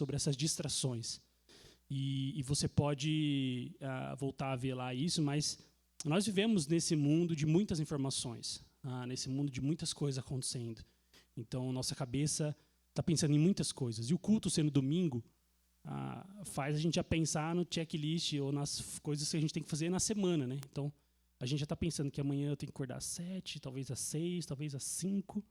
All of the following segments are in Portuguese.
sobre essas distrações. E você pode voltar a ver lá isso, mas nós vivemos nesse mundo de muitas informações, nesse mundo de muitas coisas acontecendo. Então, nossa cabeça está pensando em muitas coisas. E o culto sendo domingo faz a gente já pensar no checklist ou nas coisas que a gente tem que fazer na semana, né? Então, a gente já está pensando que amanhã eu tenho que acordar às 7, talvez às 6, talvez às 5,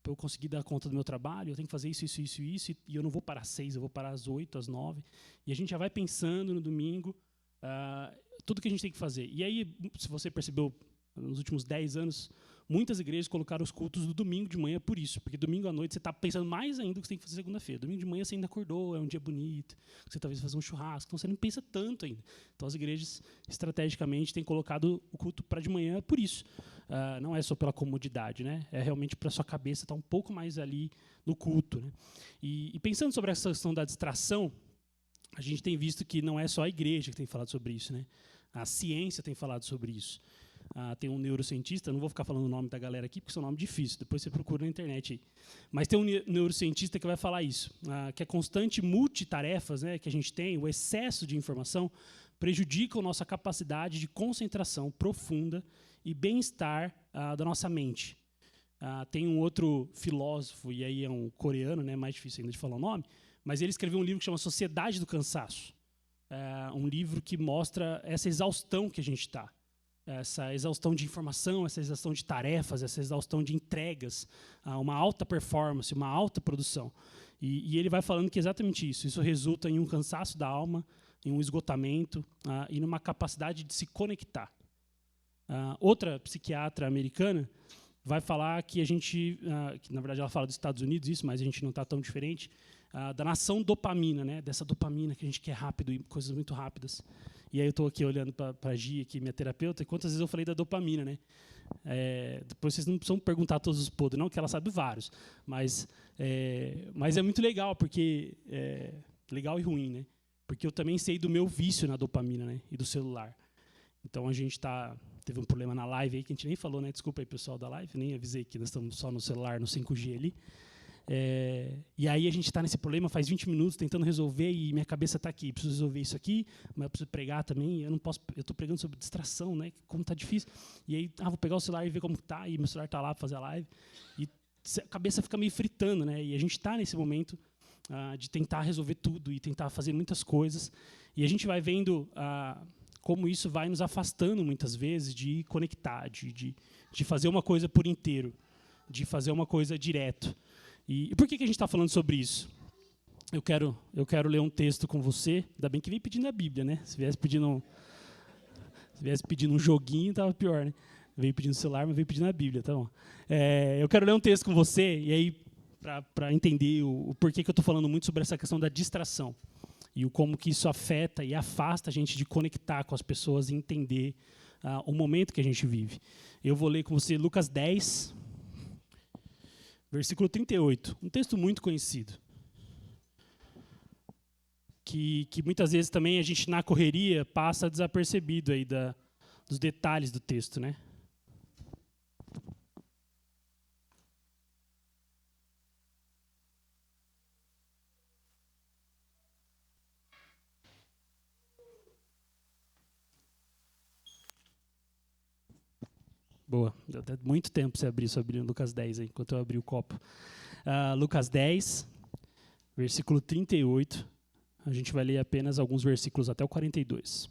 para eu conseguir dar conta do meu trabalho. Eu tenho que fazer isso, e eu não vou parar às 6, eu vou parar às 8, às 9. E a gente já vai pensando no domingo tudo que a gente tem que fazer. E aí, se você percebeu, nos últimos 10 anos, muitas igrejas colocaram os cultos do domingo de manhã por isso. Porque domingo à noite você está pensando mais ainda do que você tem que fazer segunda-feira. Domingo de manhã você ainda acordou, é um dia bonito, você talvez fazer um churrasco, então você não pensa tanto ainda. Então as igrejas, estrategicamente, têm colocado o culto para de manhã por isso. Não é só pela comodidade, né? É realmente para a sua cabeça estar um pouco mais ali no culto. Né? E pensando sobre essa questão da distração, a gente tem visto que não é só a igreja que tem falado sobre isso, né? A ciência tem falado sobre isso. Tem um neurocientista, não vou ficar falando o nome da galera aqui, porque é um nome difícil, depois você procura na internet aí. Mas tem um neurocientista que vai falar isso, que a constante multitarefas, né, que a gente tem, o excesso de informação, prejudica a nossa capacidade de concentração profunda e bem-estar da nossa mente. Tem um outro filósofo, e aí é um coreano, né, mais difícil ainda de falar o nome, mas ele escreveu um livro que chama Sociedade do Cansaço. Um livro que mostra essa exaustão que a gente está. Essa exaustão de informação, essa exaustão de tarefas, essa exaustão de entregas, uma alta performance, uma alta produção. E ele vai falando que é exatamente isso. Isso resulta em um cansaço da alma, em um esgotamento e numa capacidade de se conectar. Outra psiquiatra americana vai falar que a gente, que na verdade ela fala dos Estados Unidos isso, mas a gente não está tão diferente, da nação dopamina, né? Dessa dopamina que a gente quer rápido e coisas muito rápidas. E aí eu estou aqui olhando para a Gi, aqui, minha terapeuta, e quantas vezes eu falei da dopamina, né? Depois vocês não precisam perguntar todos os podres, não, que ela sabe vários. Mas é muito legal, porque legal e ruim, né? Porque eu também sei do meu vício na dopamina, né? E do celular. Então a gente teve um problema na live aí que a gente nem falou, né? Desculpa aí, pessoal da live, nem avisei que nós estamos só no celular, no 5G ali. E aí a gente está nesse problema faz 20 minutos tentando resolver e minha cabeça está aqui, preciso resolver isso aqui, mas eu preciso pregar também, eu estou pregando sobre distração, né? Como está difícil. E aí, vou pegar o celular e ver como está, e meu celular está lá para fazer a live, e a cabeça fica meio fritando, né? E a gente está nesse momento de tentar resolver tudo e tentar fazer muitas coisas, e a gente vai vendo como isso vai nos afastando muitas vezes de conectar, de fazer uma coisa por inteiro, de fazer uma coisa direto. E por que a gente está falando sobre isso? Eu quero ler um texto com você, ainda bem que vem pedindo a Bíblia, né? Se viesse pedindo um joguinho, estava pior, né? Veio pedindo celular, mas veio pedindo a Bíblia, tá bom. Eu quero ler um texto com você, e aí, para entender o porquê que eu estou falando muito sobre essa questão da distração, e o como que isso afeta e afasta a gente de conectar com as pessoas e entender o momento que a gente vive. Eu vou ler com você Lucas 10, versículo 38, um texto muito conhecido, que muitas vezes também a gente, na correria, passa desapercebido aí dos detalhes do texto, né? Boa, deu até muito tempo para você abrir sua Bíblia, Lucas 10, aí, enquanto eu abri o copo. Lucas 10, versículo 38, a gente vai ler apenas alguns versículos até o 42.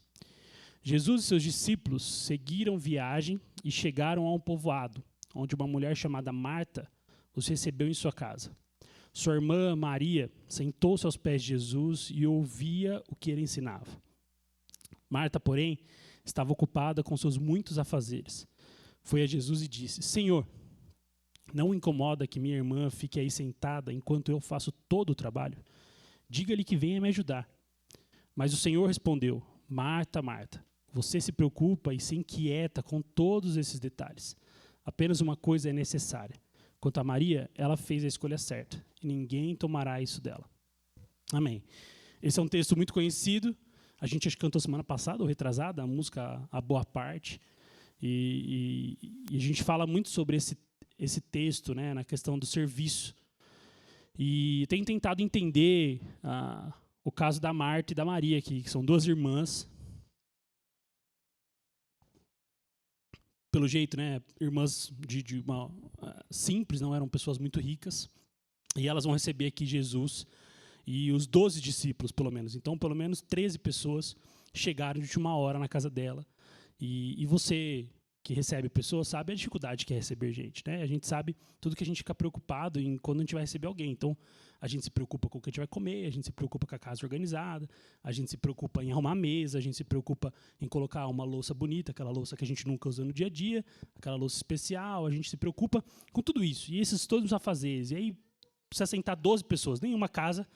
Jesus e seus discípulos seguiram viagem e chegaram a um povoado, onde uma mulher chamada Marta os recebeu em sua casa. Sua irmã Maria sentou-se aos pés de Jesus e ouvia o que ele ensinava. Marta, porém, estava ocupada com seus muitos afazeres. Foi a Jesus e disse: Senhor, não incomoda que minha irmã fique aí sentada enquanto eu faço todo o trabalho? Diga-lhe que venha me ajudar. Mas o Senhor respondeu: Marta, Marta, você se preocupa e se inquieta com todos esses detalhes. Apenas uma coisa é necessária. Quanto a Maria, ela fez a escolha certa, e ninguém tomará isso dela. Amém. Esse é um texto muito conhecido. A gente acho que cantou semana passada ou retrasada, a música A Boa Parte. E a gente fala muito sobre esse texto, né, na questão do serviço. E tenho tentado entender o caso da Marta e da Maria aqui, que são duas irmãs. Pelo jeito, né, irmãs de uma simples, não eram pessoas muito ricas. E elas vão receber aqui Jesus e os 12 discípulos, pelo menos. Então, pelo menos 13 pessoas chegaram de última hora na casa dela. E você que recebe pessoas sabe a dificuldade que é receber gente, né? A gente sabe tudo que a gente fica preocupado em quando a gente vai receber alguém. Então, a gente se preocupa com o que a gente vai comer, a gente se preocupa com a casa organizada, a gente se preocupa em arrumar a mesa, a gente se preocupa em colocar uma louça bonita, aquela louça que a gente nunca usa no dia a dia, aquela louça especial, a gente se preocupa com tudo isso. E esses todos os afazeres. E aí, precisa sentar 12 pessoas. Nenhuma casa,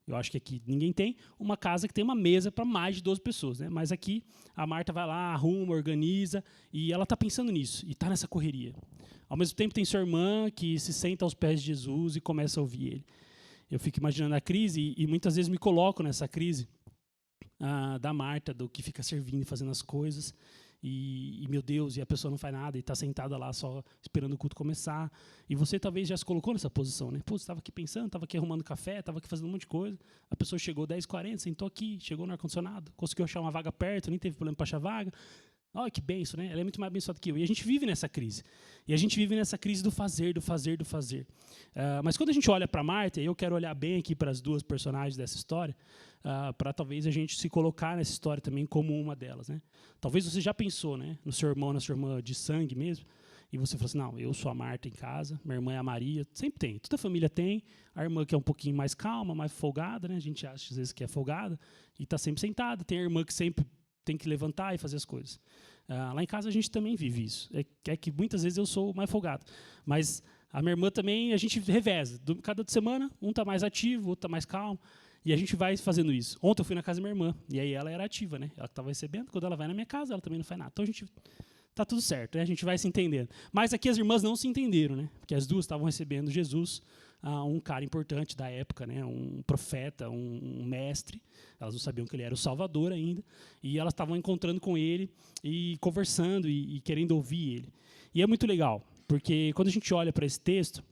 eu acho que aqui ninguém tem, uma casa que tem uma mesa para mais de 12 pessoas. Né? Mas aqui a Marta vai lá, arruma, organiza, e ela está pensando nisso, e está nessa correria. Ao mesmo tempo tem sua irmã que se senta aos pés de Jesus e começa a ouvir ele. Eu fico imaginando a crise, e muitas vezes me coloco nessa crise da Marta, do que fica servindo e fazendo as coisas, e meu Deus, e a pessoa não faz nada, e está sentada lá só esperando o culto começar. E você talvez já se colocou nessa posição, né? Pô, você estava aqui pensando, estava aqui arrumando café, estava aqui fazendo um monte de coisa. A pessoa chegou 10h40, sentou aqui, chegou no ar-condicionado, conseguiu achar uma vaga perto, nem teve problema para achar vaga. Olha que benção, né? Ela é muito mais abençoada que eu. E a gente vive nessa crise. E a gente vive nessa crise do fazer, do fazer, do fazer. Mas quando a gente olha para Marta, e eu quero olhar bem aqui para as duas personagens dessa história, para talvez a gente se colocar nessa história também como uma delas. Né? Talvez você já pensou, né, no seu irmão, na sua irmã de sangue mesmo, e você falou assim, não, eu sou a Marta em casa, minha irmã é a Maria. Sempre tem, toda a família tem. A irmã que é um pouquinho mais calma, mais folgada, né? A gente acha às vezes que é folgada, e está sempre sentada. Tem a irmã que sempre tem que levantar e fazer as coisas. Lá em casa a gente também vive isso. É que muitas vezes eu sou mais folgado. Mas a minha irmã também, a gente reveza. Cada semana, um está mais ativo, outro está mais calmo. E a gente vai fazendo isso. Ontem eu fui na casa da minha irmã, e aí ela era ativa, né? Ela estava recebendo. Quando ela vai na minha casa, ela também não faz nada. Então a gente tá tudo certo, né? A gente vai se entendendo. Mas aqui as irmãs não se entenderam, né? Porque as duas estavam recebendo Jesus, um cara importante da época, né? Um profeta, um mestre. Elas não sabiam que ele era o Salvador ainda. E elas estavam encontrando com ele e conversando e querendo ouvir ele. E é muito legal, porque quando a gente olha para esse texto,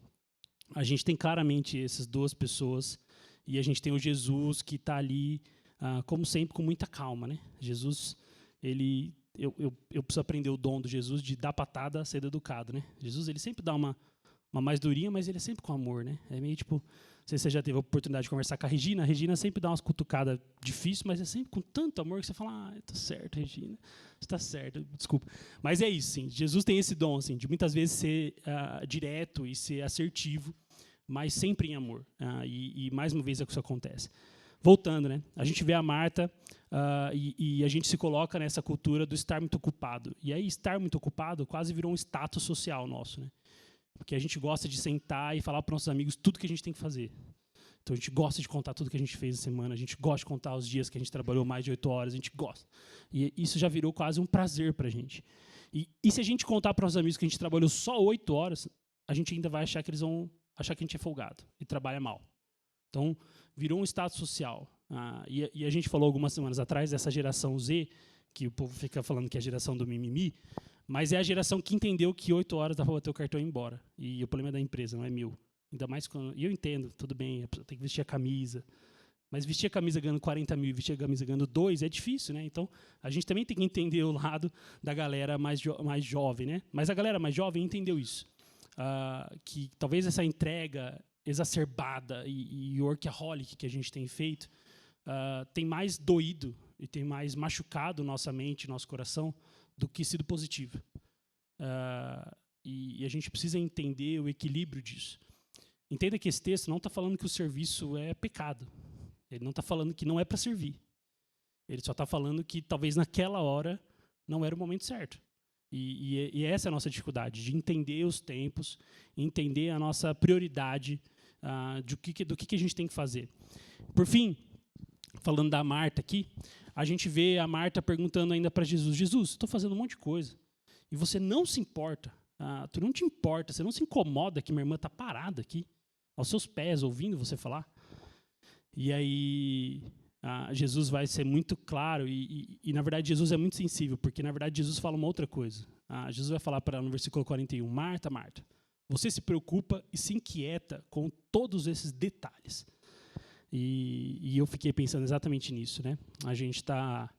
a gente tem claramente essas duas pessoas e a gente tem o Jesus que está ali, como sempre, com muita calma, né? Jesus, ele... Eu preciso aprender o dom de Jesus de dar patada, ser educado, né? Jesus, ele sempre dá uma mais durinha, mas ele é sempre com amor, né? É meio tipo, não sei se você já teve a oportunidade de conversar com a Regina sempre dá umas cutucadas difíceis, mas é sempre com tanto amor que você fala, tá certo, Regina, está certo, desculpa. Mas é isso, sim, Jesus tem esse dom, assim, de muitas vezes ser direto e ser assertivo, mas sempre em amor. E mais uma vez é que isso acontece. Voltando, né? A gente vê a Marta e a gente se coloca nessa cultura do estar muito ocupado. E aí estar muito ocupado quase virou um status social nosso, né? Porque a gente gosta de sentar e falar para os nossos amigos tudo que a gente tem que fazer. Então a gente gosta de contar tudo que a gente fez na semana, a gente gosta de contar os dias que a gente trabalhou mais de 8 horas, a gente gosta. E isso já virou quase um prazer para a gente. E se a gente contar para os amigos que a gente trabalhou só 8 horas, a gente ainda vai achar que eles vão achar que a gente é folgado e trabalha mal. Então, virou um status social. E a gente falou algumas semanas atrás dessa geração Z, que o povo fica falando que é a geração do mimimi, mas é a geração que entendeu que 8 horas dá para bater o cartão e ir embora. E o problema é da empresa, não é meu. Ainda mais quando... E eu entendo, tudo bem, a pessoa tem que vestir a camisa. Mas vestir a camisa ganhando 40 mil e vestir a camisa ganhando 2 é difícil, né? Então, a gente também tem que entender o lado da galera mais jovem, né? Mas a galera mais jovem entendeu isso. Que talvez essa entrega exacerbada e workaholic que a gente tem feito tem mais doído e tem mais machucado nossa mente, nosso coração, do que sido positivo. E a gente precisa entender o equilíbrio disso. Entenda que esse texto não está falando que o serviço é pecado. Ele não está falando que não é para servir. Ele só está falando que talvez naquela hora não era o momento certo. E essa é a nossa dificuldade, de entender os tempos, entender a nossa prioridade do que a gente tem que fazer. Por fim, falando da Marta aqui, a gente vê a Marta perguntando ainda para Jesus, Jesus, estou fazendo um monte de coisa, e você não se importa, tu não te importa, você não se incomoda que minha irmã está parada aqui, aos seus pés, ouvindo você falar? E aí... Jesus vai ser muito claro e, na verdade, Jesus é muito sensível, porque, na verdade, Jesus fala uma outra coisa. Jesus vai falar para ela no versículo 41, Marta, Marta, Você se preocupa e se inquieta com todos esses detalhes. E eu fiquei pensando exatamente nisso, né? A gente está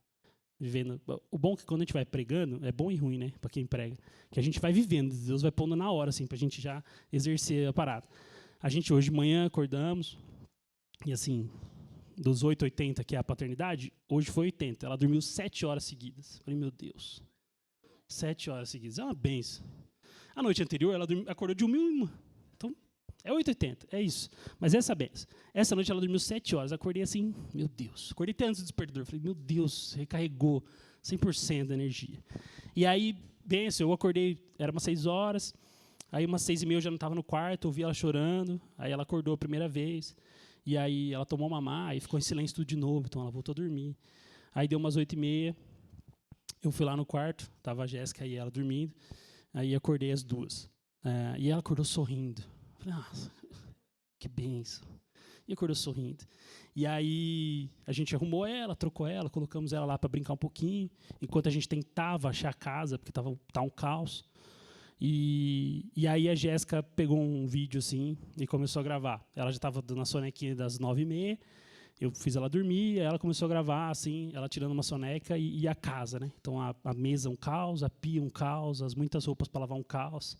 vivendo. O bom é que quando a gente vai pregando, é bom e ruim, né? Para quem prega, que a gente vai vivendo, Deus vai pondo na hora, assim, para a gente já exercer a parada. A gente hoje de manhã acordamos, e assim, dos 8h80, que é a paternidade, hoje foi 80. Ela dormiu 7 horas seguidas. Falei, meu Deus, 7 horas seguidas, é uma benção. A noite anterior, ela acordou de 1h01. Então, é 8h80, é isso. Mas essa benção. Essa noite ela dormiu 7 horas. Acordei assim, meu Deus. Acordei até antes do despertador. Falei, meu Deus, recarregou 100% da energia. E aí, benção, eu acordei, era umas 6 horas. Aí, umas 6h30 eu já não estava no quarto, ouvi ela chorando. Aí ela acordou a primeira vez. E aí ela tomou mamar e ficou em silêncio tudo de novo. Então ela voltou a dormir. Aí deu umas 8h30. Eu fui lá no quarto, estava a Jéssica e ela dormindo. Aí acordei as duas. E ela acordou sorrindo. Falei, nossa, que benção. E acordou sorrindo. E aí a gente arrumou ela, trocou ela, colocamos ela lá para brincar um pouquinho, enquanto a gente tentava achar a casa, porque tá um caos. E aí a Jéssica pegou um vídeo assim e começou a gravar. Ela já estava dando a sonequinha das 9h30. Eu fiz ela dormir, aí ela começou a gravar, assim, ela tirando uma soneca e a casa, né? Então, a mesa um caos, a pia um caos, as muitas roupas para lavar um caos.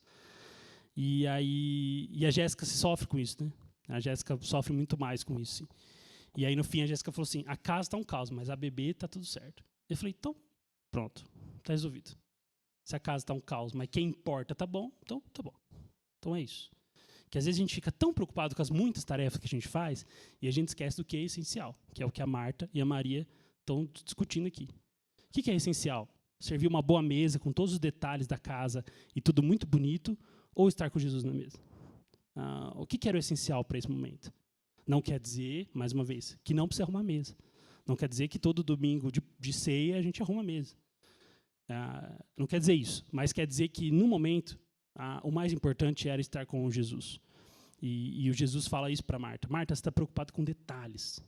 E a Jéssica se sofre com isso, né? A Jéssica sofre muito mais com isso. Sim. E aí, no fim, a Jéssica falou assim, a casa está um caos, mas a bebê está tudo certo. Eu falei, então, pronto, está resolvido. Se a casa está um caos, mas quem importa tá bom, então tá bom. Então é isso. Que às vezes a gente fica tão preocupado com as muitas tarefas que a gente faz e a gente esquece do que é essencial, que é o que a Marta e a Maria estão discutindo aqui. O que é essencial? Servir uma boa mesa com todos os detalhes da casa e tudo muito bonito, ou estar com Jesus na mesa? O que era o essencial para esse momento? Não quer dizer, mais uma vez, que não precisa arrumar mesa. Não quer dizer que todo domingo de ceia a gente arruma mesa. Não quer dizer isso, mas quer dizer que no momento o mais importante era estar com Jesus. E o Jesus fala isso para Marta. Marta, você está preocupada com detalhes.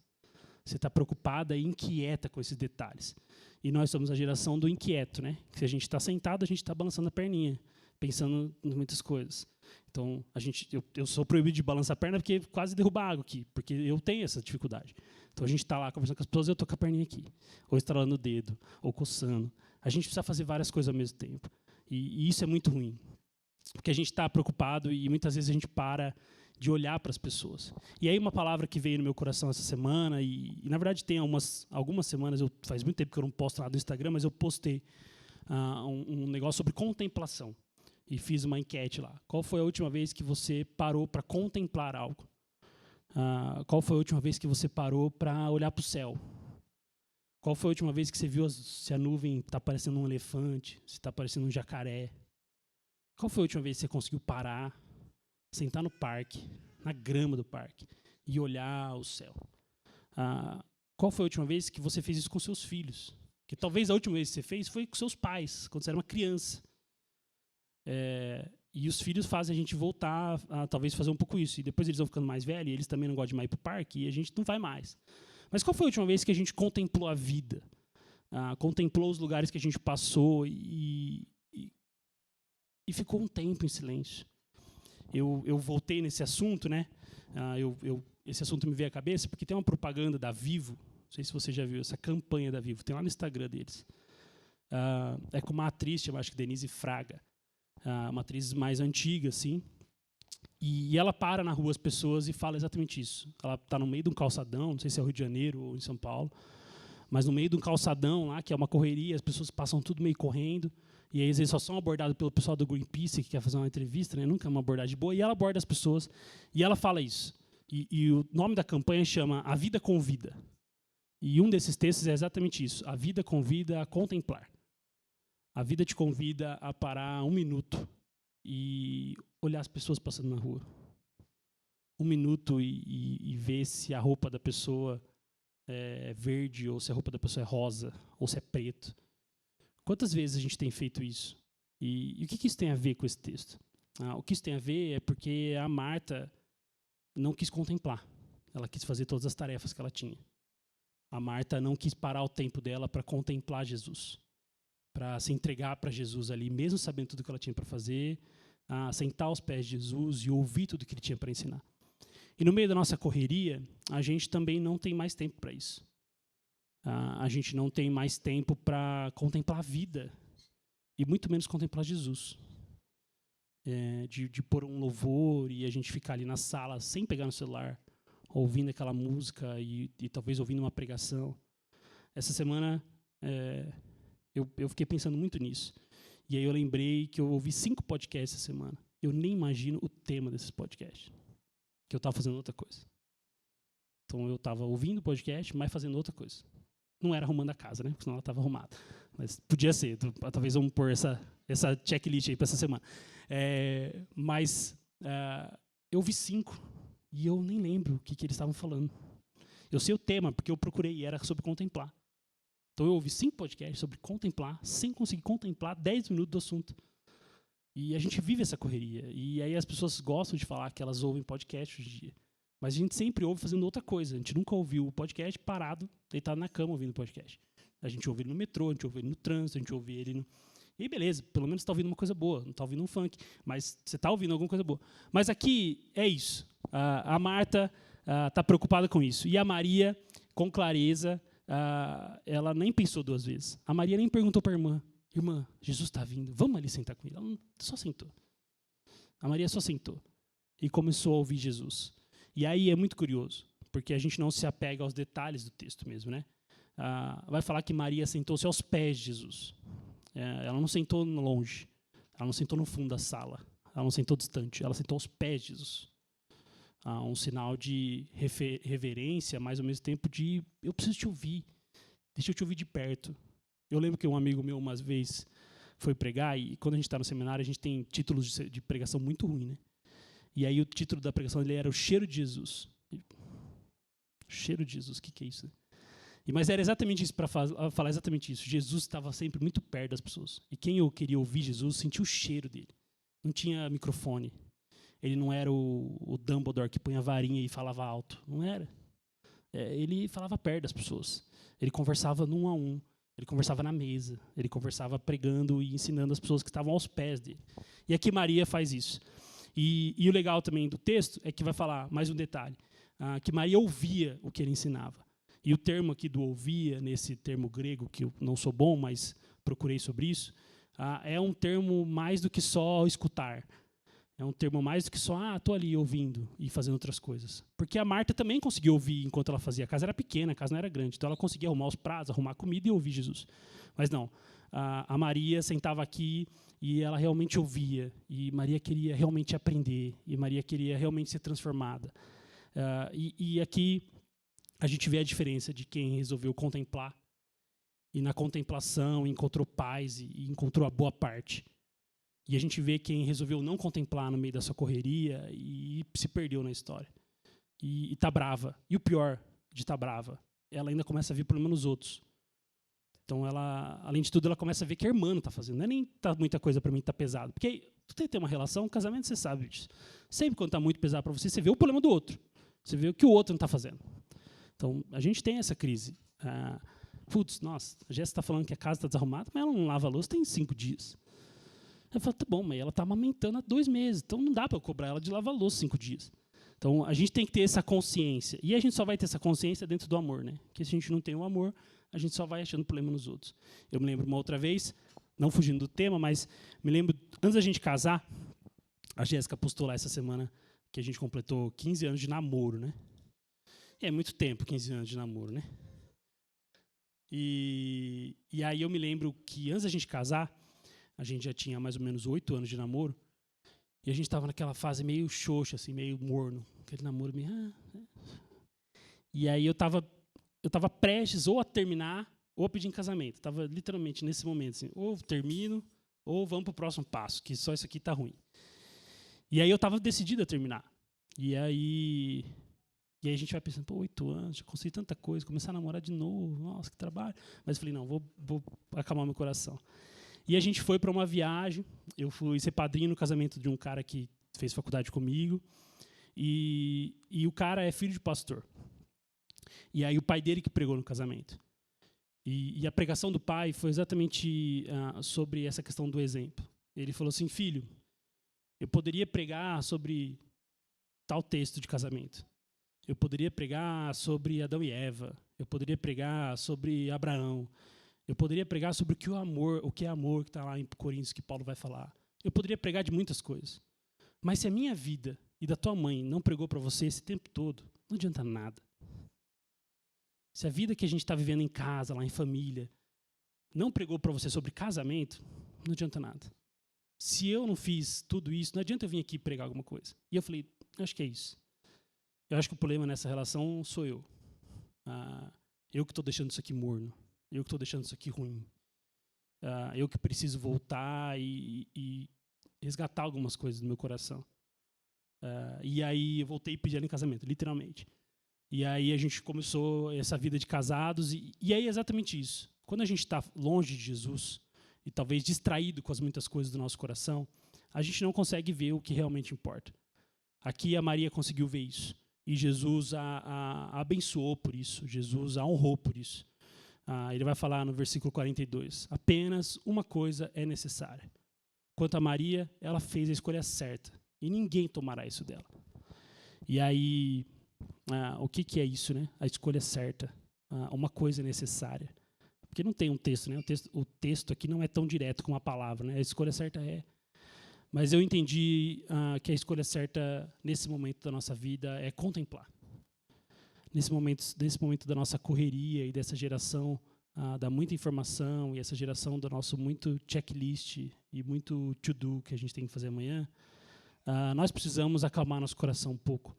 Você está preocupada e inquieta com esses detalhes. E nós somos a geração do inquieto, né? Se a gente está sentado, a gente está balançando a perninha, pensando em muitas coisas. Então, eu sou proibido de balançar a perna porque quase derruba água aqui, porque eu tenho essa dificuldade. Então, a gente está lá conversando com as pessoas, eu estou com a perninha aqui, ou estralando o dedo, ou coçando. A gente precisa fazer várias coisas ao mesmo tempo. E isso é muito ruim. Porque a gente está preocupado e muitas vezes a gente para de olhar para as pessoas. E aí uma palavra que veio no meu coração essa semana, e na verdade tem algumas semanas, faz muito tempo que eu não posto nada no Instagram, mas eu postei um negócio sobre contemplação. E fiz uma enquete lá. Qual foi a última vez que você parou para contemplar algo? Qual foi a última vez que você parou para olhar para o céu? Qual foi a última vez que você viu se a nuvem está parecendo um elefante, se está parecendo um jacaré? Qual foi a última vez que você conseguiu parar, sentar no parque, na grama do parque, e olhar o céu? Qual foi a última vez que você fez isso com seus filhos? Que talvez a última vez que você fez foi com seus pais, quando você era uma criança. E os filhos fazem a gente voltar a talvez fazer um pouco isso. E depois eles vão ficando mais velhos, e eles também não gostam de mais ir para o parque, e a gente não vai mais. Mas qual foi a última vez que a gente contemplou a vida? Contemplou os lugares que a gente passou e ficou um tempo em silêncio. Eu voltei nesse assunto, né? Esse assunto me veio à cabeça porque tem uma propaganda da Vivo, não sei se você já viu essa campanha da Vivo, tem lá no Instagram deles. É com uma atriz, eu acho que Denise Fraga, uma atriz mais antiga, assim, e ela para na rua as pessoas e fala exatamente isso. Ela está no meio de um calçadão, não sei se é Rio de Janeiro ou em São Paulo, mas no meio de um calçadão lá, que é uma correria, as pessoas passam tudo meio correndo, e aí eles só são abordados pelo pessoal do Greenpeace, que quer fazer uma entrevista, né? Nunca é uma abordagem boa, e ela aborda as pessoas, e ela fala isso. E o nome da campanha chama A Vida Convida. E um desses textos é exatamente isso. A vida convida a contemplar. A vida te convida a parar 1 minuto e olhar as pessoas passando na rua. 1 minuto e ver se a roupa da pessoa é verde, ou se a roupa da pessoa é rosa, ou se é preto. Quantas vezes a gente tem feito isso? E o que isso tem a ver com esse texto? O que isso tem a ver é porque a Marta não quis contemplar. Ela quis fazer todas as tarefas que ela tinha. A Marta não quis parar o tempo dela para contemplar Jesus, para se entregar para Jesus ali, mesmo sabendo tudo que ela tinha para fazer, a sentar aos pés de Jesus e ouvir tudo que ele tinha para ensinar. E no meio da nossa correria, a gente também não tem mais tempo para isso. A gente não tem mais tempo para contemplar a vida e muito menos contemplar Jesus. De pôr um louvor e a gente ficar ali na sala sem pegar no celular, ouvindo aquela música e talvez ouvindo uma pregação. Essa semana eu fiquei pensando muito nisso. E aí eu lembrei que eu ouvi 5 podcasts essa semana. Eu nem imagino o tema desses podcasts. Que eu estava fazendo outra coisa. Então eu estava ouvindo o podcast, mas fazendo outra coisa. Não era arrumando a casa, né? Porque senão ela estava arrumada. Mas podia ser. Talvez vamos pôr essa checklist aí para essa semana. Mas eu vi 5 e eu nem lembro o que eles estavam falando. Eu sei o tema, porque eu procurei e era sobre contemplar. Então eu ouvi 5 podcasts sobre contemplar, sem conseguir contemplar 10 minutos do assunto. E a gente vive essa correria. E aí as pessoas gostam de falar que elas ouvem podcast hoje em dia. Mas a gente sempre ouve fazendo outra coisa. A gente nunca ouviu o podcast parado, deitado na cama ouvindo o podcast. A gente ouve ele no metrô, a gente ouve ele no trânsito, a gente ouve ele no... E beleza, pelo menos está ouvindo uma coisa boa, não está ouvindo um funk, mas você está ouvindo alguma coisa boa. Mas aqui é isso. A Marta está preocupada com isso. E a Maria, com clareza, ela nem pensou 2 vezes. A Maria nem perguntou para a irmã: irmã, Jesus está vindo, vamos ali sentar com ele. Ela só sentou. A Maria só sentou e começou a ouvir Jesus. E aí é muito curioso, porque a gente não se apega aos detalhes do texto mesmo, né? Vai falar que Maria sentou-se aos pés de Jesus. Ela não sentou longe, ela não sentou no fundo da sala, ela não sentou distante, ela sentou aos pés de Jesus. Um sinal de reverência, mas ao mesmo tempo de eu preciso te ouvir, deixa eu te ouvir de perto. Eu lembro que um amigo meu uma vez foi pregar, e quando a gente está no seminário a gente tem títulos de pregação muito ruim, né? E aí o título da pregação dele era O Cheiro de Jesus. O cheiro de Jesus, o que é isso? Mas era exatamente isso, para falar exatamente isso. Jesus estava sempre muito perto das pessoas. E quem eu queria ouvir Jesus sentia o cheiro dele. Não tinha microfone. Ele não era o Dumbledore que punha a varinha e falava alto. Não era. Ele falava perto das pessoas. Ele conversava num a um. Ele conversava na mesa. Ele conversava pregando e ensinando as pessoas que estavam aos pés dele. E aqui Maria faz isso. E o legal também do texto é que vai falar mais um detalhe. Que Maria ouvia o que ele ensinava. E o termo aqui do ouvia, nesse termo grego, que eu não sou bom, mas procurei sobre isso, é um termo mais do que só escutar. É um termo mais do que só, estou ali ouvindo e fazendo outras coisas. Porque a Marta também conseguia ouvir enquanto ela fazia. A casa era pequena, a casa não era grande. Então ela conseguia arrumar os pratos, arrumar comida e ouvir Jesus. Mas não, a Maria sentava aqui e ela realmente ouvia. E Maria queria realmente aprender. E Maria queria realmente ser transformada. E aqui a gente vê a diferença de quem resolveu contemplar e na contemplação encontrou paz e encontrou a boa parte. E a gente vê quem resolveu não contemplar no meio da sua correria e se perdeu na história. E está brava. E o pior de estar brava, ela ainda começa a ver problema nos outros. Então, ela, além de tudo, ela começa a ver que a irmã não está fazendo. Não é nem tá muita coisa para mim, está pesado. Porque tu tem que ter uma relação, um casamento, você sabe disso. Sempre quando está muito pesado para você, você vê o problema do outro. Você vê o que o outro não está fazendo. Então, a gente tem essa crise. Nossa, a Jéssica está falando que a casa está desarrumada, mas ela não lava a louça tem 5 dias. Eu falo, tá bom, mas ela está amamentando há 2 meses, então não dá para eu cobrar ela de lavar a louça 5 dias. Então, a gente tem que ter essa consciência. E a gente só vai ter essa consciência dentro do amor, né? Porque se a gente não tem o amor, a gente só vai achando problema nos outros. Eu me lembro uma outra vez, não fugindo do tema, mas me lembro, antes da gente casar, a Jéssica postou lá essa semana que a gente completou 15 anos de namoro, né? É muito tempo, 15 anos de namoro, né? E aí eu me lembro que antes da gente casar, a gente já tinha mais ou menos 8 anos de namoro, e a gente estava naquela fase meio xoxa, assim, meio morno, aquele namoro meio... E aí eu estava prestes ou a terminar ou a pedir em casamento. Estava literalmente nesse momento, assim, ou termino ou vamos para o próximo passo, que só isso aqui está ruim. E aí eu estava decidido a terminar. E aí a gente vai pensando, 8 anos, já consegui tanta coisa, começar a namorar de novo, nossa, que trabalho. Mas eu falei, não, vou acalmar meu coração. E a gente foi para uma viagem, eu fui ser padrinho no casamento de um cara que fez faculdade comigo, e o cara é filho de pastor. E aí o pai dele que pregou no casamento. E a pregação do pai foi exatamente sobre essa questão do exemplo. Ele falou assim, filho, Eu poderia pregar sobre tal texto de casamento. Eu poderia pregar sobre Adão e Eva. Eu poderia pregar sobre Abraão. Eu poderia pregar sobre o que é amor, que está lá em Coríntios, que Paulo vai falar. Eu poderia pregar de muitas coisas. Mas se a minha vida e da tua mãe não pregou para você esse tempo todo, não adianta nada. Se a vida que a gente está vivendo em casa, lá em família, não pregou para você sobre casamento, não adianta nada. Se eu não fiz tudo isso, não adianta eu vir aqui pregar alguma coisa. E eu falei, acho que é isso. Eu acho que o problema nessa relação sou eu. Eu que estou deixando isso aqui morno. Eu que estou deixando isso aqui ruim. Eu que preciso voltar e resgatar algumas coisas do meu coração. E aí eu voltei e pedi ela em casamento, literalmente. E aí a gente começou essa vida de casados. E aí é exatamente isso. Quando a gente está longe de Jesus, e talvez distraído com as muitas coisas do nosso coração, a gente não consegue ver o que realmente importa. Aqui a Maria conseguiu ver isso. E Jesus a abençoou por isso. Jesus a honrou por isso. Ele vai falar no versículo 42. Apenas uma coisa é necessária. Quanto a Maria, ela fez a escolha certa. E ninguém tomará isso dela. E aí, o que é isso, né? A escolha certa. Uma coisa necessária. Porque não tem um texto, né? O texto aqui não é tão direto com a palavra, né? A escolha certa é. Mas eu entendi que a escolha certa nesse momento da nossa vida é contemplar. Nesse momento da nossa correria e dessa geração da muita informação e essa geração do nosso muito checklist e muito to-do que a gente tem que fazer amanhã, nós precisamos acalmar nosso coração um pouco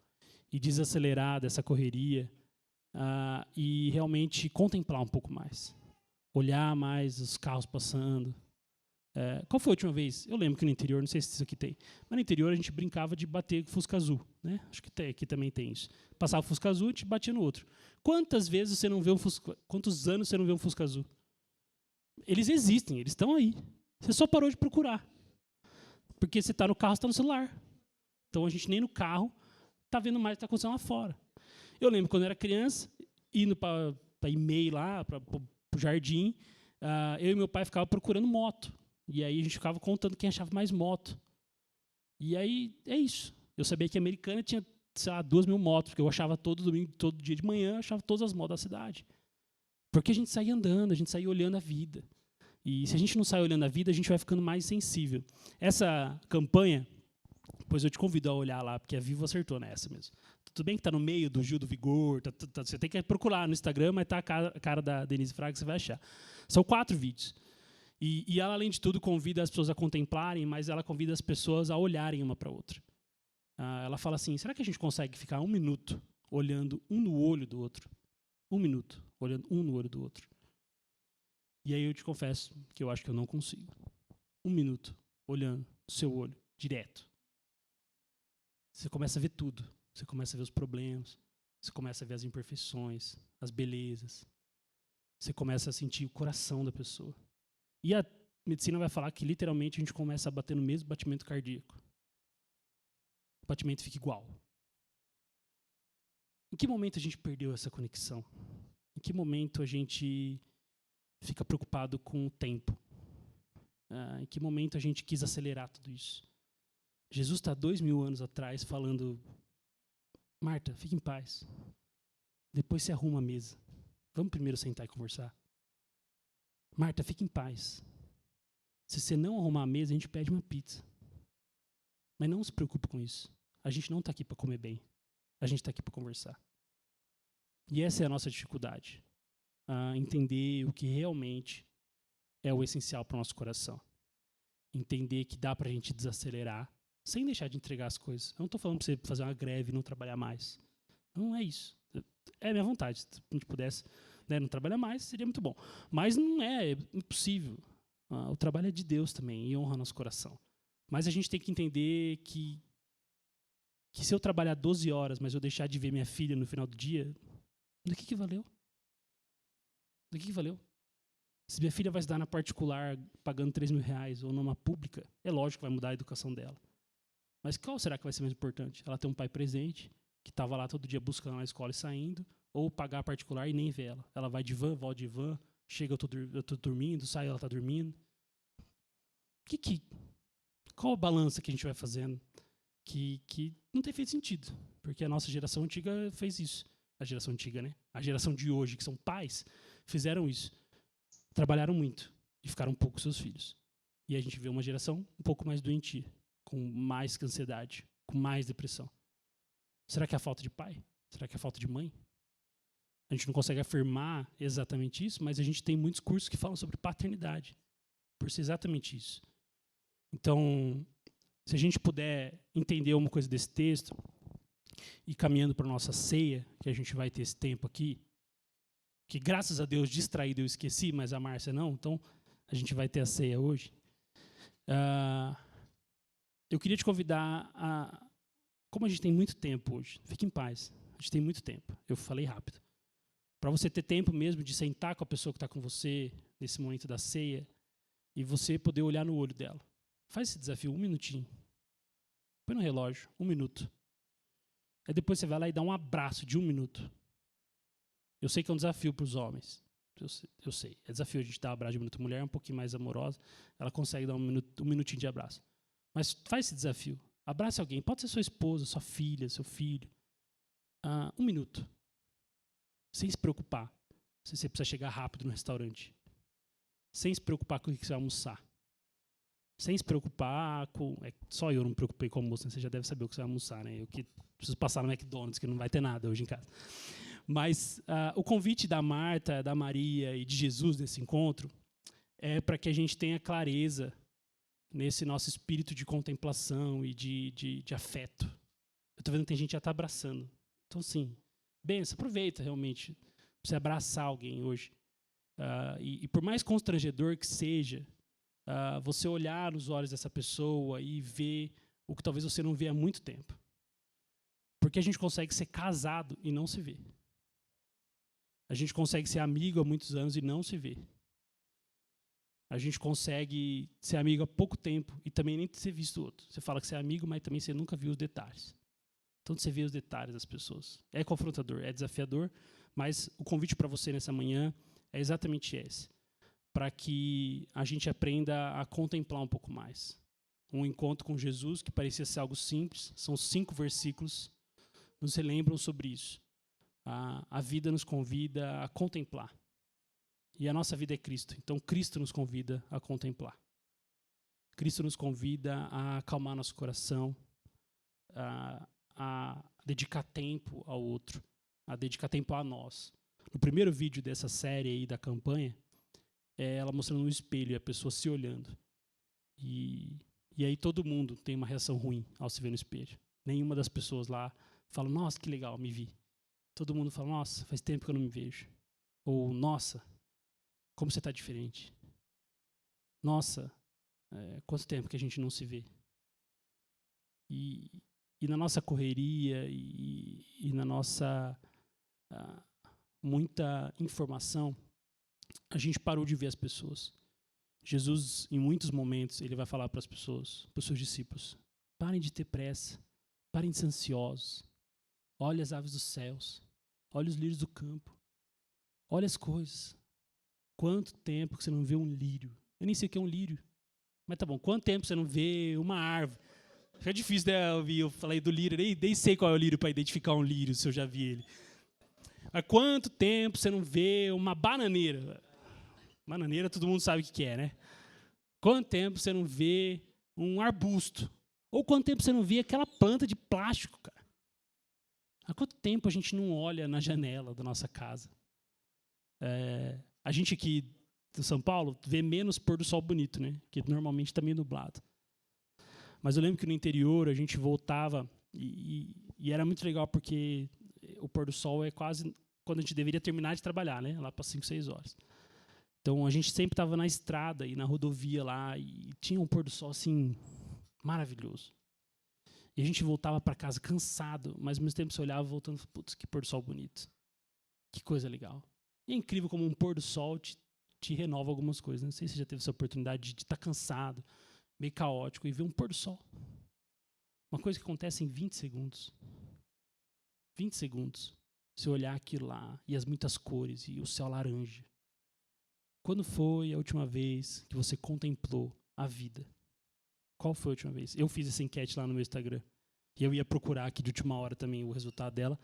e desacelerar dessa correria e realmente contemplar um pouco mais. Olhar mais os carros passando. Qual foi a última vez? Eu lembro que no interior, não sei se isso aqui tem, mas no interior a gente brincava de bater com Fusca Azul, né? Acho que aqui também tem isso. Passava o Fusca Azul e a gente batia no outro. Quantas vezes você não vê quantos anos você não vê um Fusca Azul? Eles existem, eles estão aí. Você só parou de procurar. Porque você está no carro, você está no celular. Então a gente nem no carro está vendo mais o que está acontecendo lá fora. Eu lembro quando eu era criança, indo para e-mail lá, para o jardim, eu e meu pai ficavam procurando moto. E aí a gente ficava contando quem achava mais moto. E aí é isso. Eu sabia que a Americana tinha, sei lá, 2.000 motos, porque eu achava todo domingo, todo dia de manhã, eu achava todas as motos da cidade. Porque a gente saía andando, a gente saía olhando a vida. E se a gente não sai olhando a vida, a gente vai ficando mais sensível. Essa campanha, pois eu te convido a olhar lá, porque a Vivo acertou nessa mesmo. Tudo bem que está no meio do Gil do Vigor, você tem que procurar no Instagram, mas está a cara da Denise Fraga, você vai achar. São 4 vídeos. E ela, além de tudo, convida as pessoas a contemplarem, mas ela convida as pessoas a olharem uma para a outra. Ela fala assim, será que a gente consegue ficar 1 minuto olhando um no olho do outro? 1 minuto olhando um no olho do outro. E aí eu te confesso que eu acho que eu não consigo. 1 minuto olhando no seu olho, direto. Você começa a ver tudo. Você começa a ver os problemas. Você começa a ver as imperfeições, as belezas. Você começa a sentir o coração da pessoa. E a medicina vai falar que, literalmente, a gente começa a bater no mesmo batimento cardíaco. O batimento fica igual. Em que momento a gente perdeu essa conexão? Em que momento a gente fica preocupado com o tempo? Em que momento a gente quis acelerar tudo isso? Jesus está 2.000 anos atrás falando, Marta, fique em paz. Depois você arruma a mesa. Vamos primeiro sentar e conversar. Marta, fique em paz. Se você não arrumar a mesa, a gente pede uma pizza. Mas não se preocupe com isso. A gente não está aqui para comer bem. A gente está aqui para conversar. E essa é a nossa dificuldade. Entender o que realmente é o essencial para o nosso coração. Entender que dá para a gente desacelerar sem deixar de entregar as coisas. Eu não estou falando para você fazer uma greve e não trabalhar mais. Não é isso. É a minha vontade. Se a gente pudesse não trabalhar mais, seria muito bom. Mas não é impossível. O trabalho é de Deus também e honra nosso coração. Mas a gente tem que entender que se eu trabalhar 12 horas, mas eu deixar de ver minha filha no final do dia, do que valeu? Do que valeu? Se minha filha vai estudar na particular pagando R$3.000 ou numa pública, é lógico que vai mudar a educação dela. Mas qual será que vai ser mais importante? Ela ter um pai presente, que estava lá todo dia buscando na escola e saindo, ou pagar a particular e nem ver ela? Ela vai de van, volta de van, chega, eu estou dormindo, sai, ela está dormindo. Qual a balança que a gente vai fazendo que não tem feito sentido? Porque a nossa geração antiga fez isso. A geração antiga, né? A geração de hoje, que são pais, fizeram isso. Trabalharam muito e ficaram pouco com seus filhos. E a gente vê uma geração um pouco mais doentia, com mais ansiedade, com mais depressão. Será que é a falta de pai? Será que é a falta de mãe? A gente não consegue afirmar exatamente isso, mas a gente tem muitos cursos que falam sobre paternidade, por ser exatamente isso. Então, se a gente puder entender uma coisa desse texto, e caminhando para a nossa ceia, que a gente vai ter esse tempo aqui, que graças a Deus, distraído, eu esqueci, mas a Márcia não, então a gente vai ter a ceia hoje. Eu queria te convidar a... Como a gente tem muito tempo hoje, fique em paz, a gente tem muito tempo, eu falei rápido. Para você ter tempo mesmo de sentar com a pessoa que está com você, nesse momento da ceia, e você poder olhar no olho dela. Faz esse desafio, 1 minutinho. Põe no relógio, 1 minuto. Aí depois você vai lá e dá um abraço de 1 minuto. Eu sei que é um desafio para os homens. Eu sei. É desafio a gente dar um abraço de 1 minuto. A mulher é um pouquinho mais amorosa. Ela consegue dar um minutinho de abraço. Mas faz esse desafio. Abrace alguém. Pode ser sua esposa, sua filha, seu filho. 1 minuto. Sem se preocupar se você precisa chegar rápido no restaurante. Sem se preocupar com o que você vai almoçar. Sem se preocupar com... só eu não me preocupei com o almoço, né? Você já deve saber o que você vai almoçar, né? Eu que preciso passar no McDonald's, que não vai ter nada hoje em casa. Mas o convite da Marta, da Maria e de Jesus nesse encontro é para que a gente tenha clareza nesse nosso espírito de contemplação e de afeto. Eu estou vendo que tem gente que já está abraçando. Então, sim, benção, aproveita realmente para você abraçar alguém hoje. E por mais constrangedor que seja, você olhar nos olhos dessa pessoa e ver o que talvez você não vê há muito tempo. Porque a gente consegue ser casado e não se ver. A gente consegue ser amigo há muitos anos e não se ver. A gente consegue ser amigo há pouco tempo e também nem ter visto o outro. Você fala que você é amigo, mas também você nunca viu os detalhes. Então você vê os detalhes das pessoas. É confrontador, é desafiador, mas o convite para você nessa manhã é exatamente esse. Para que a gente aprenda a contemplar um pouco mais. Um encontro com Jesus que parecia ser algo simples, são 5 versículos, nos relembram sobre isso. A vida nos convida a contemplar. E a nossa vida é Cristo, então Cristo nos convida a contemplar. Cristo nos convida a acalmar nosso coração, a dedicar tempo ao outro, a dedicar tempo a nós. No primeiro vídeo dessa série aí da campanha, ela mostrando um espelho e a pessoa se olhando. E aí todo mundo tem uma reação ruim ao se ver no espelho. Nenhuma das pessoas lá fala, nossa, que legal, me vi. Todo mundo fala, nossa, faz tempo que eu não me vejo. Ou, nossa, como você está diferente. Nossa, quanto tempo que a gente não se vê. E na nossa correria e na nossa muita informação, a gente parou de ver as pessoas. Jesus, em muitos momentos, ele vai falar para as pessoas, para os seus discípulos, parem de ter pressa, parem de ser ansiosos. Olhe as aves dos céus, olhe os lírios do campo, olhe as coisas. Quanto tempo que você não vê um lírio? Eu nem sei o que é um lírio, mas tá bom. Quanto tempo você não vê uma árvore? Fica difícil, né? Eu falei do lírio, nem sei qual é o lírio para identificar um lírio, se eu já vi ele. Mas quanto tempo você não vê uma bananeira? Bananeira todo mundo sabe o que é, né? Quanto tempo você não vê um arbusto? Ou quanto tempo você não vê aquela planta de plástico, cara? Há quanto tempo a gente não olha na janela da nossa casa? A gente aqui de São Paulo vê menos pôr do sol bonito, né? Que normalmente está meio nublado. Mas eu lembro que no interior a gente voltava e era muito legal porque o pôr do sol é quase quando a gente deveria terminar de trabalhar, né? Lá para 5, 6 horas. Então a gente sempre estava na estrada e na rodovia lá e tinha um pôr do sol assim maravilhoso. E a gente voltava para casa cansado, mas ao mesmo tempo você olhava voltando e falava, putz, que pôr do sol bonito. Que coisa legal. E é incrível como um pôr do sol te renova algumas coisas. Não sei se você já teve essa oportunidade de estar cansado, meio caótico, e ver um pôr do sol. Uma coisa que acontece em 20 segundos. 20 segundos. Você olhar aquilo lá, e as muitas cores, e o céu laranja. Quando foi a última vez que você contemplou a vida? Qual foi a última vez? Eu fiz essa enquete lá no meu Instagram. E eu ia procurar aqui de última hora também o resultado dela,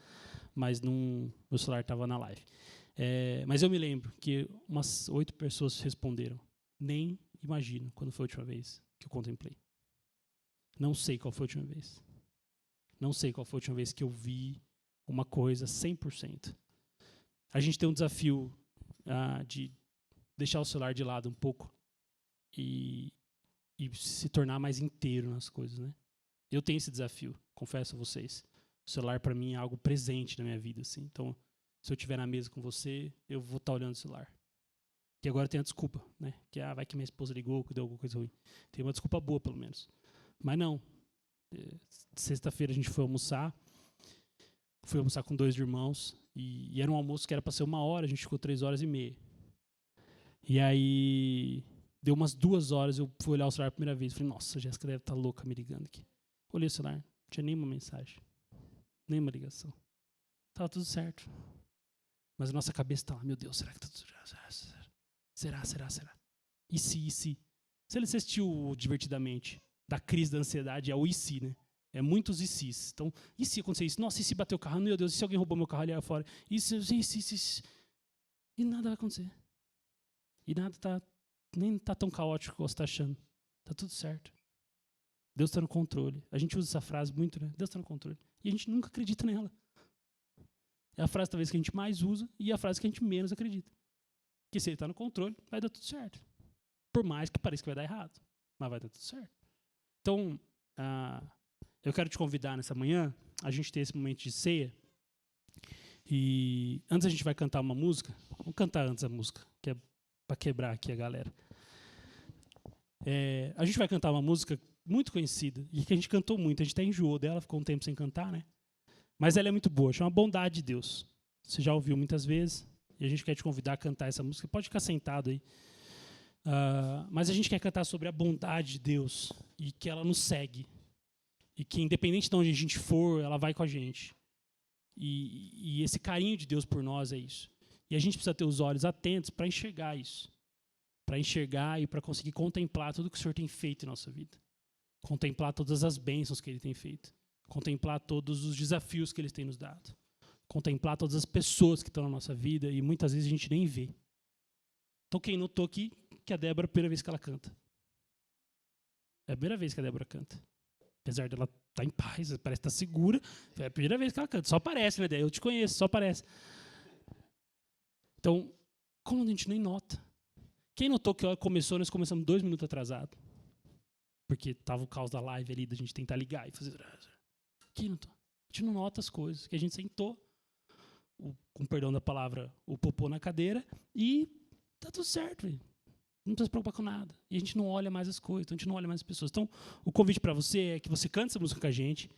mas meu celular estava na live. Mas eu me lembro que umas 8 pessoas responderam. Nem imagino quando foi a última vez que eu contemplei. Não sei qual foi a última vez. Não sei qual foi a última vez que eu vi uma coisa 100%. A gente tem um desafio de deixar o celular de lado um pouco e se tornar mais inteiro nas coisas, né? Eu tenho esse desafio, confesso a vocês. O celular, para mim, é algo presente na minha vida, assim. Então, se eu estiver na mesa com você, eu vou estar olhando o celular. E agora tem a desculpa, né? Que vai que minha esposa ligou, que deu alguma coisa ruim. Tem uma desculpa boa, pelo menos. Mas não. Sexta-feira a gente foi almoçar. Fui almoçar com 2 irmãos. E era um almoço que era para ser 1 hora, a gente ficou 3h30. E aí, deu umas 2 horas, eu fui olhar o celular a primeira vez. Falei, nossa, a Jéssica deve estar louca me ligando aqui. Olhei o celular, não tinha nenhuma mensagem, nenhuma ligação. Estava tudo certo. Mas a nossa cabeça está lá, meu Deus, será que está tudo certo? Será? E se? Se ele assistiu divertidamente, da crise da ansiedade, é o e se, né? É muitos e se's. Então, e se acontecer isso? Nossa, e se bater o carro? Meu Deus, e se alguém roubou meu carro ali fora? E nada vai acontecer. E nada nem está tão caótico como você está achando. Está tudo certo. Deus está no controle. A gente usa essa frase muito, né? Deus está no controle. E a gente nunca acredita nela. É a frase talvez que a gente mais usa e a frase que a gente menos acredita. Porque se ele está no controle, vai dar tudo certo. Por mais que pareça que vai dar errado. Mas vai dar tudo certo. Então, eu quero te convidar nessa manhã a gente ter esse momento de ceia. E antes a gente vai cantar uma música. Vamos cantar antes a música, que é para quebrar aqui a galera. A gente vai cantar uma música muito conhecida e que a gente cantou muito. A gente até enjoou dela, ficou um tempo sem cantar, né? Mas ela é muito boa, chama Bondade de Deus. Você já ouviu muitas vezes e a gente quer te convidar a cantar essa música. Pode ficar sentado aí. Mas a gente quer cantar sobre a bondade de Deus e que ela nos segue. E que independente de onde a gente for, ela vai com a gente. E esse carinho de Deus por nós é isso. E a gente precisa ter os olhos atentos para enxergar isso. Para enxergar e para conseguir contemplar tudo que o Senhor tem feito em nossa vida. Contemplar todas as bênçãos que Ele tem feito. Contemplar todos os desafios que Ele tem nos dado. Contemplar todas as pessoas que estão na nossa vida e muitas vezes a gente nem vê. Então quem notou aqui que a Débora é a primeira vez que ela canta. É a primeira vez que a Débora canta. Apesar dela estar em paz, parece estar segura, é a primeira vez que ela canta. Só parece, né, Débora? Eu te conheço, só parece. Então, como a gente nem nota? Quem notou que ela começou, nós começamos 2 minutos atrasado? Porque estava o caos da live ali, da gente tentar ligar e fazer... Quem notou? A gente não nota as coisas, que a gente sentou, com perdão da palavra, o popô na cadeira e tá tudo certo, véio. Não precisa se preocupar com nada. E a gente não olha mais as coisas, então a gente não olha mais as pessoas. Então, o convite para você é que você cante essa música com a gente,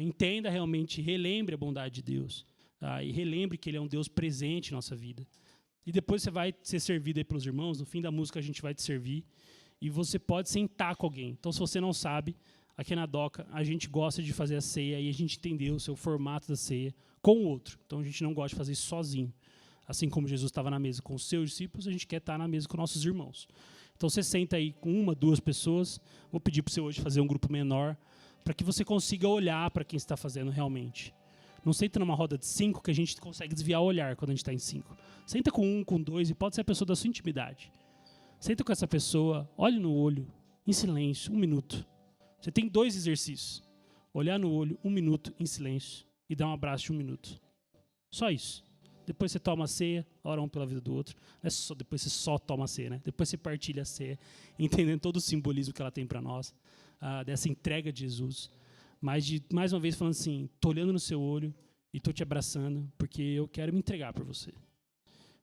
entenda realmente, relembre a bondade de Deus, e relembre que Ele é um Deus presente em nossa vida. E depois você vai ser servido aí pelos irmãos, no fim da música a gente vai te servir, e você pode sentar com alguém. Então, se você não sabe, aqui na Doca, a gente gosta de fazer a ceia e a gente entendeu o seu formato da ceia com o outro. Então, a gente não gosta de fazer isso sozinho. Assim como Jesus estava na mesa com os seus discípulos, a gente quer estar na mesa com nossos irmãos. Então, você senta aí com 1, 2 pessoas. Vou pedir para você hoje fazer um grupo menor, para que você consiga olhar para quem está fazendo realmente. Não senta numa roda de 5 que a gente consegue desviar o olhar quando a gente está em 5. Senta com 1, com 2, e pode ser a pessoa da sua intimidade. Senta com essa pessoa, olhe no olho, em silêncio, 1 minuto. Você tem 2 exercícios. Olhar no olho, 1 minuto, em silêncio, e dar um abraço de 1 minuto. Só isso. Depois você toma a ceia, ora um pela vida do outro. Não é só, depois você só toma a ceia, né? Depois você partilha a ceia, entendendo todo o simbolismo que ela tem para nós, dessa entrega de Jesus. Mas, mais uma vez, falando assim, estou olhando no seu olho e estou te abraçando, porque eu quero me entregar por você.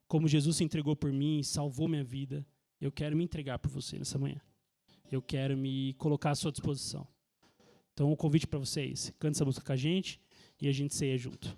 Como Jesus se entregou por mim, salvou minha vida, eu quero me entregar por você nessa manhã. Eu quero me colocar à sua disposição. Então, o convite para você é esse. Cante essa música com a gente e a gente ceia junto.